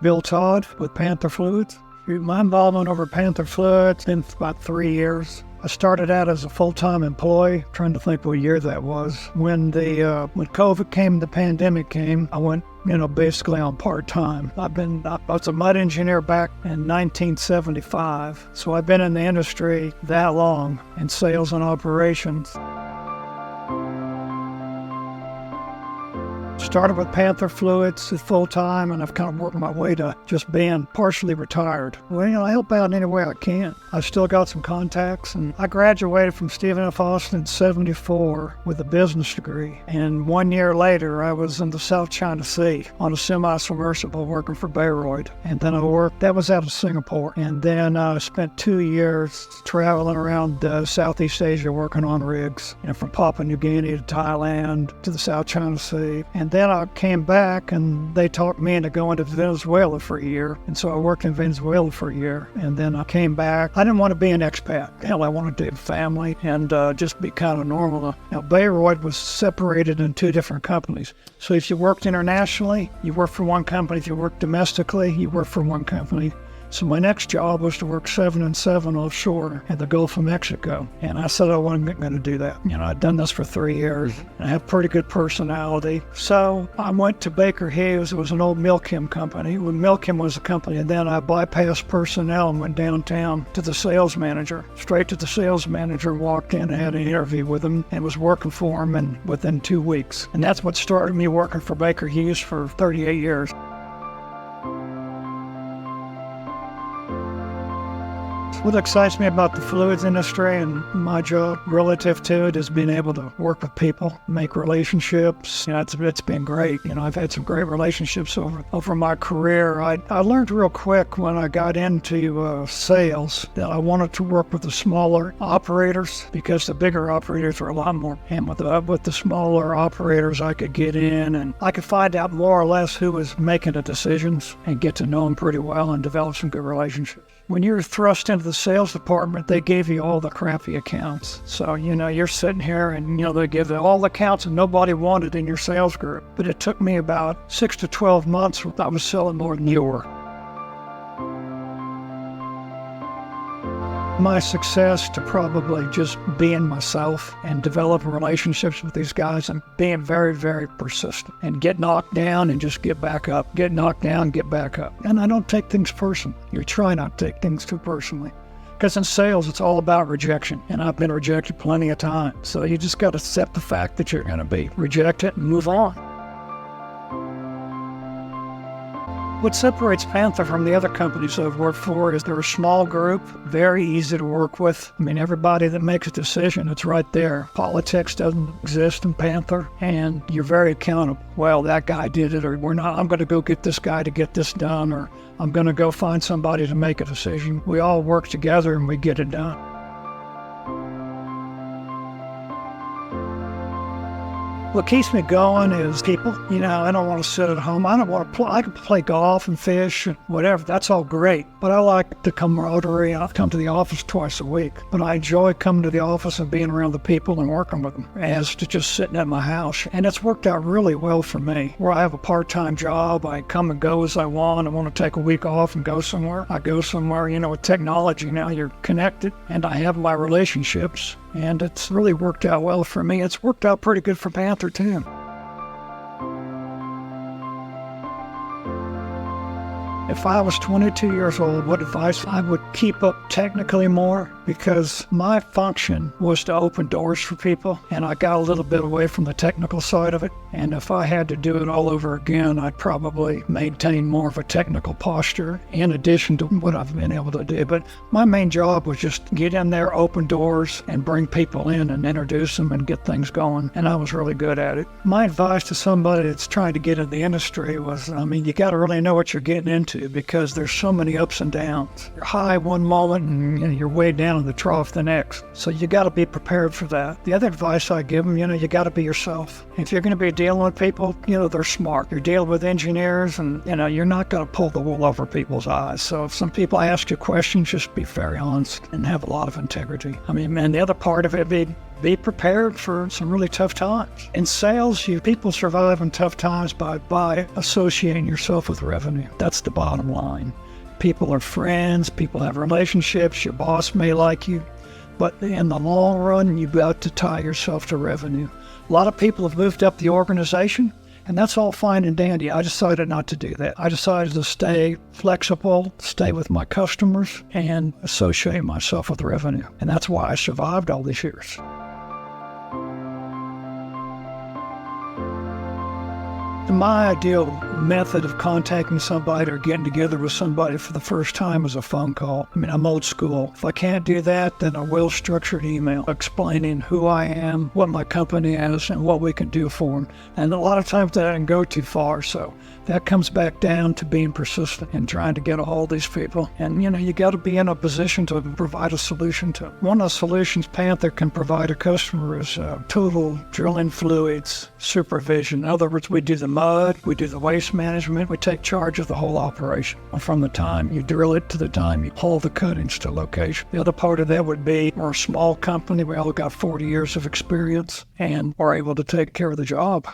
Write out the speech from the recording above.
Bill Todd with Panther Fluids. My involvement over Panther Fluids has been about 3 years. I started out as a full-time employee, trying to think what year that was. When COVID came, the pandemic came, I went, basically on part-time. I was a mud engineer back in 1975, so I've been in the industry that long in sales and operations. Started with Panther Fluids full-time, and I've kind of worked my way to just being partially retired. Well, I help out any way I can. I've still got some contacts, and I graduated from Stephen F. Austin in 74 with a business degree. And 1 year later, I was in the South China Sea on a semi-submersible working for Bayreuth. And then that was out of Singapore. And then I spent 2 years traveling around Southeast Asia working on rigs, from Papua New Guinea to Thailand to the South China Sea. And then I came back, and they talked me into going to Venezuela for a year. And so I worked in Venezuela for a year. And then I came back. I didn't want to be an expat. Hell, I wanted to have family and just be kind of normal. Now, Bayreuth was separated in two different companies. So if you worked internationally, you worked for one company. If you worked domestically, you worked for one company. So my next job was to work 7 and 7 offshore in the Gulf of Mexico. And I said I wasn't going to do that. I'd done this for 3 years. And I have pretty good personality. So I went to Baker Hughes. It was an old Milchem company. When Milchem was a company, and then I bypassed personnel and went downtown to the sales manager. Straight to the sales manager, walked in and had an interview with him and was working for him within 2 weeks. And that's what started me working for Baker Hughes for 38 years. What excites me about the fluids industry and my job relative to it is being able to work with people, make relationships. It's been great. I've had some great relationships over my career. I learned real quick when I got into sales that I wanted to work with the smaller operators because the bigger operators are a lot more. And with the smaller operators, I could get in and I could find out more or less who was making the decisions and get to know them pretty well and develop some good relationships. When you're thrust into the sales department, they gave you all the crappy accounts. So, you're sitting here and, they give you all the accounts that nobody wanted in your sales group. But it took me about 6 to 12 months. I was selling more than you were. My success to probably just being myself and developing relationships with these guys and being very, very persistent and get knocked down and just get back up, get knocked down, get back up. And I don't take things personally. You try not to take things too personally. Because in sales, it's all about rejection. And I've been rejected plenty of times. So you just got to accept the fact that you're going to be rejected and move on. What separates Panther from the other companies I've worked for is they're a small group, very easy to work with. Everybody that makes a decision, it's right there. Politics doesn't exist in Panther, and you're very accountable. Well, that guy did it, or I'm going to go get this guy to get this done, or I'm going to go find somebody to make a decision. We all work together and we get it done. What keeps me going is people. I don't want to sit at home. I don't want to play. I can play golf and fish and whatever. That's all great. But I like the camaraderie. I come to the office twice a week. But I enjoy coming to the office and being around the people and working with them as to just sitting at my house. And it's worked out really well for me. Where I have a part-time job, I come and go as I want. I want to take a week off and go somewhere. I go somewhere. With technology now, you're connected. And I have my relationships. And it's really worked out well for me. It's worked out pretty good for Panther, too. If I was 22 years old, what advice I would keep up technically more, because my function was to open doors for people, and I got a little bit away from the technical side of it. And if I had to do it all over again, I'd probably maintain more of a technical posture in addition to what I've been able to do. But my main job was just get in there, open doors, and bring people in and introduce them and get things going. And I was really good at it. My advice to somebody that's trying to get in the industry was, you got to really know what you're getting into, because there's so many ups and downs. You're high one moment and you're way down in the trough the next. So you got to be prepared for that. The other advice I give them, you got to be yourself. If you're going to be dealing with people, they're smart. You're dealing with engineers, and you're not going to pull the wool over people's eyes. So if some people ask you questions, just be very honest and have a lot of integrity. And the other part of it, be prepared for some really tough times. In sales, people survive in tough times by associating yourself with revenue. That's the bottom line. People are friends, people have relationships, your boss may like you, but in the long run, you've got to tie yourself to revenue. A lot of people have moved up the organization, and that's all fine and dandy. I decided not to do that. I decided to stay flexible, stay with my customers, and associate myself with revenue. And that's why I survived all these years. My ideal method of contacting somebody or getting together with somebody for the first time is a phone call. I mean, I'm old school. If I can't do that, then a well-structured email explaining who I am, what my company is, and what we can do for them. And a lot of times that doesn't go too far, so that comes back down to being persistent and trying to get a hold of these people. And, you got to be in a position to provide a solution to them. One of the solutions Panther can provide a customer is total drilling fluids supervision. In other words, we do the mud, we do the waste management, we take charge of the whole operation from the time you drill it to the time you haul the cuttings to location. The other part of that would be we're a small company. We all got 40 years of experience and we're able to take care of the job.